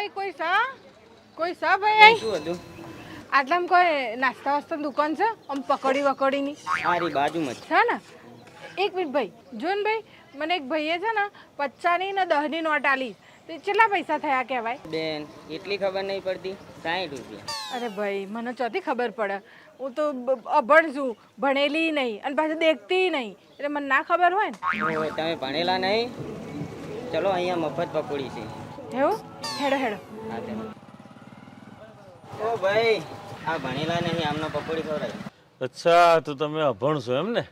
ભાઈ કોઈ સા ભાઈ શું હતું? આટલામાં કોઈ નાસ્તા વાસ્તાની દુકાન છે આમ પકોડી વકોડીની મારી બાજુમાં જ છે ને? એક મિનિટ ભાઈ જો ને ભાઈ મને એક ભાઈએ છે ને 50ની ને 10ની નોટ આલી તો કેટલા પૈસા થયા કહેવાય? બેન એટલી ખબર નહીં પડતી, 60 રૂપિયા. અરે ભાઈ મને ચોથી ખબર પડે, હું તો અભણ છું, ભણેલી નહીં અને પાછું દેખતી નહીં, એટલે મને ના ખબર હોય ને. ઓહો, તમે ભણેલા નહીં? ચલો અહીંયા મફત પકોડી છે. એવું? હેડો હેડો. હા ચાલો. ઓ ભાઈ, આ ભણેલા નહીં, આમનો પકોડી ખવડાય. અચ્છા, તો તમે અભણ છો એમ ને?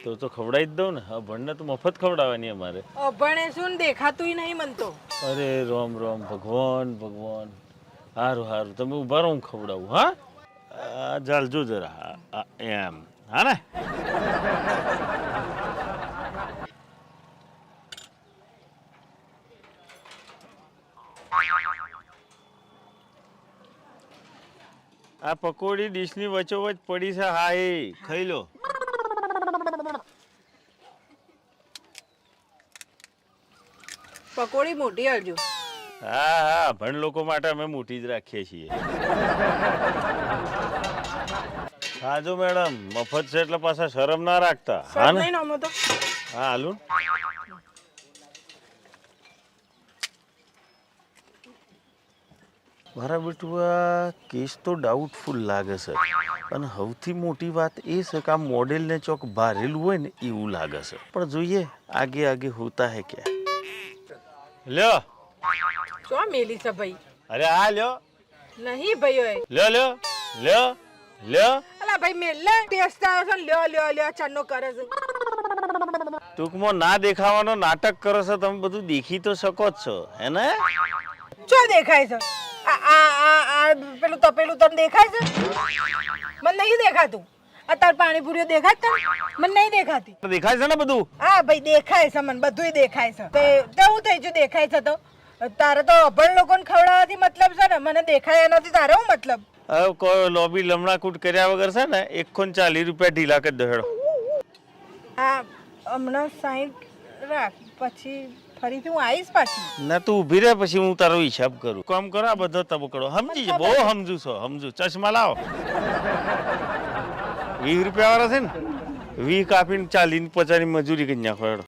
તો ખવડાવી જ દઉં ને. અભણને તો મફત ખવડાવવાની અમારે. અભણે શું ને દેખાતું નહીં મન તો. અરે રામ રામ, ભગવાન ભગવાન. સારું સારું, તમે ઉભા રહો, હું ખવડાવું. હા, ચાલજો જરા. એમ હા ને? આ પકોડી ડીશની વચ્ચોવચ પડી છે. હા, એ ખાઈ લો. પકોડી મોટી આવજો. હા હા, ભણ લોકો માટે અમે મોટી જ રાખીએ છીએ. હાજો મેડમ, મફત છે એટલે પાછા શરમ ના રાખતા. હા ને? હા હાલું. મારા બેટુઆ, કેસ તો ડાઉટફુલ લાગે છે, અને સૌથી મોટી વાત એ છે કે આ મોડેલને ચોક ભારેલું હોય ને એવું લાગે છે. પણ જોઈએ આગે આગે હોતા હે ક્યાં. લ્યો. શું મેલી છે ભાઈ? અરે હા લ્યો. નહીં ભાઈ ઓય. લ્યો લ્યો લ્યો લ્યો. અલા ભાઈ મેલે ટેસ્ટ આવ્યો છે, લ્યો લ્યો લ્યો ચન્નો કરે છે. ટૂંકમાં ના દેખાવાનો નાટક કરો છો તમે, બધું દેખી તો શકો જ છો હે ને? શું દેખાય છે? પેલું તપેલું તને દેખાય છે? મને નહીં દેખાતું. અત્યારે પાણીપુરીઓ દેખાય તને? મને નહીં દેખાતી. દેખાય છે ને બધું? હા ભાઈ દેખાય છે, મને બધુંય દેખાય છે. તે હું થઈ ગયું દેખાય છે તો? તારે તો અભણ લોકોને ખવડાવવાથી મતલબ છે ને, મને દેખાય એનાથી તારે હું મતલબ? હવે કોઈ લોબી લમણાકૂટ કર્યા વગર છે ને 140 રૂપિયા ઢીલા કરી દો. હેડો. હા હમણાં 60 રાખ, પછી ફરીથી હું આવીશ પાછી. ના તું ઊભી રહે, પછી હું તારો હિસાબ કરું. કામ કરો, આ બધો તબકડો સમજી જ. બહુ સમજુ છો, સમજુ. ચશ્મા લાવો. 20 રૂપિયા વાળા છે ને, 20 કાપીને 40 50 મજૂરી કરી નાખો. હેડો.